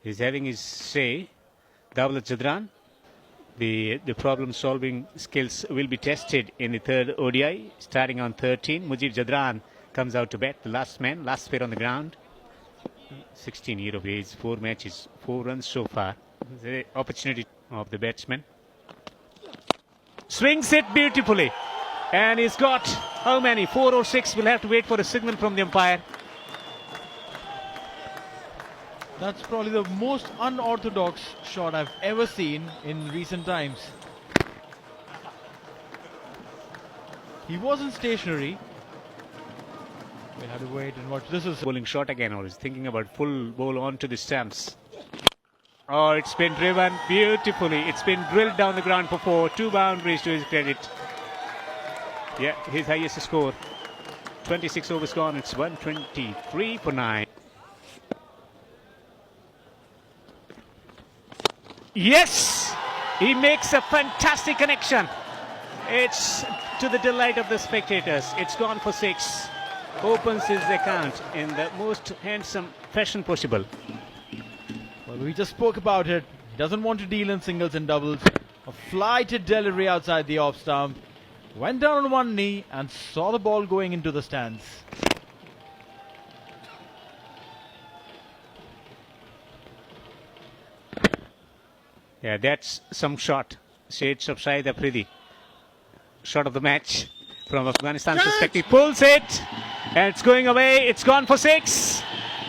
He's having his say. Dawlat Zadran. The problem-solving skills will be tested in the third ODI, starting on 13. Mujeebu Zadran comes out to bat, the last man, last pair on the ground. 16 year of age, 4 matches, 4 runs so far. The opportunity of the batsman. Swings it beautifully. And he's got how many? 4 or 6. We'll have to wait for a signal from the umpire. That's probably the most unorthodox shot I've ever seen in recent times. He wasn't stationary. We'll have to wait and watch. This is bowling shot again, or is thinking about full bowl onto the stumps. Oh, it's been driven beautifully. It's been drilled down the ground for 4. 2 boundaries to his credit. Yeah, his highest score. 26 overs gone. It's 123 for 9. Yes! He makes a fantastic connection. It's to the delight of the spectators. It's gone for 6. Opens his account in the most handsome fashion possible. Well, we just spoke about it. He doesn't want to deal in singles and doubles. A flighted delivery outside the off stump. Went down on one knee and saw the ball going into the stands. Yeah, that's some shot. Shades of Shahid Afridi. Shot of the match from Afghanistan's perspective. Pulls it. And it's going away. It's gone for 6.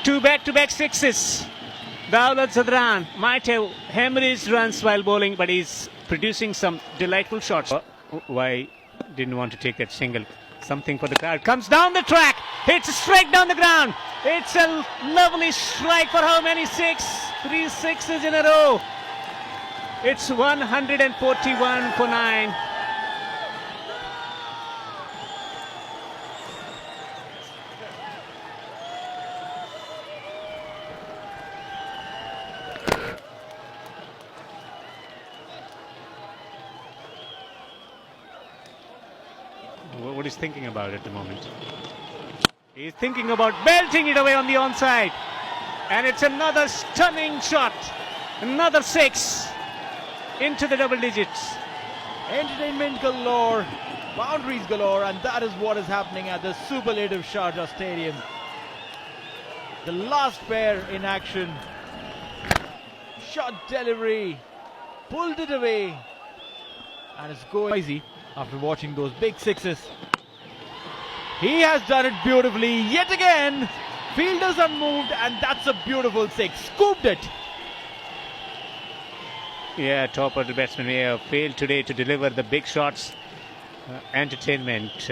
2 back-to-back 6s. Dawlat Zadran might have hemorrhaged runs while bowling, but he's producing some delightful shots. Why didn't want to take that single? Something for the crowd. Comes down the track. Hits straight down the ground. It's a lovely strike for how many 6? 3 6s in a row. It's 141 for 9. What he's thinking about at the moment? He's thinking about belting it away on the onside. And it's another stunning shot. Another 6. Into the double digits. Entertainment galore, boundaries galore, and that is what is happening at the superlative Sharjah Stadium. The last pair in action. Shot delivery, pulled it away, and it's going easy after watching those big 6s. He has done it beautifully yet again. Fielders unmoved, and that's a beautiful 6. Scooped it. Yeah, top order batsman may have failed today to deliver the big shots. Entertainment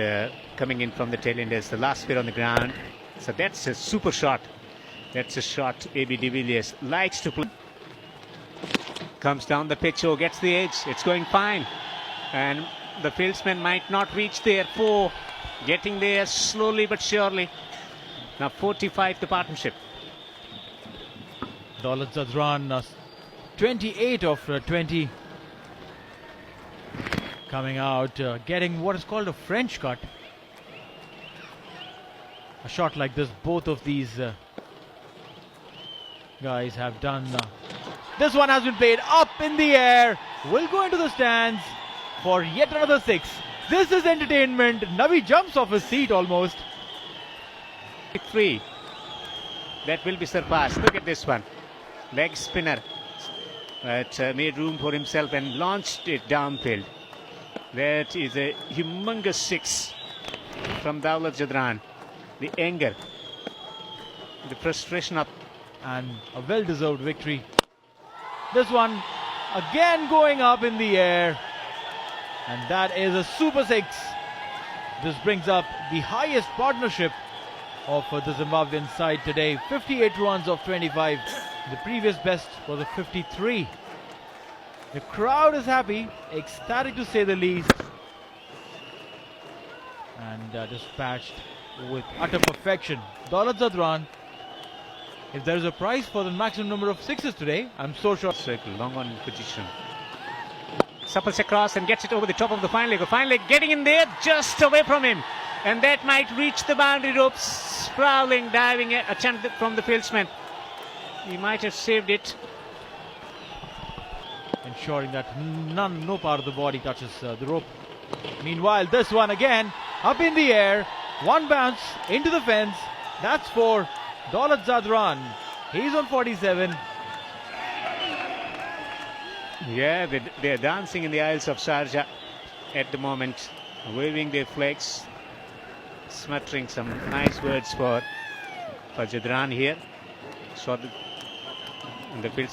coming in from the tail end as the last pair on the ground. So that's a super shot. That's a shot A.B. de Villiers likes to play. Comes down the pitch, oh, gets the edge. It's going fine. And the fieldsman might not reach there. 4 getting there slowly but surely. Now 45 the partnership. Dawlat Zadran 28 of 20 coming out, getting what is called a French cut. A shot like this, both of these guys have done. This one has been played up in the air, will go into the stands for yet another 6. This is entertainment. Navi jumps off his seat almost. 3. That will be surpassed. Look at this one. Leg spinner. Made room for himself and launched it downfield. That is a humongous 6 from Dawlat Zadran. The anger, the frustration up, and a well-deserved victory. This one again going up in the air, and that is a super 6. This brings up the highest partnership of the Zimbabwean side today. 58 runs of 25. The previous best was a 53. The crowd is happy, ecstatic to say the least, and dispatched with utter perfection. Dawlat Zadran, if there is a prize for the maximum number of 6s today, I'm so sure. Circle, long on position. Supples across and gets it over the top of the fine leg. The fine leg getting in there, just away from him. And that might reach the boundary ropes. Sprawling, diving attempt from the fieldsman. He might have saved it. Ensuring that no part of the body touches the rope. Meanwhile, this one again up in the air, one bounce into the fence. That's for Dawlat Zadran. He's on 47. Yeah, they're dancing in the Isles of Sharjah at the moment, waving their flags, smuttering some nice words for Zadran here. So the fieldsman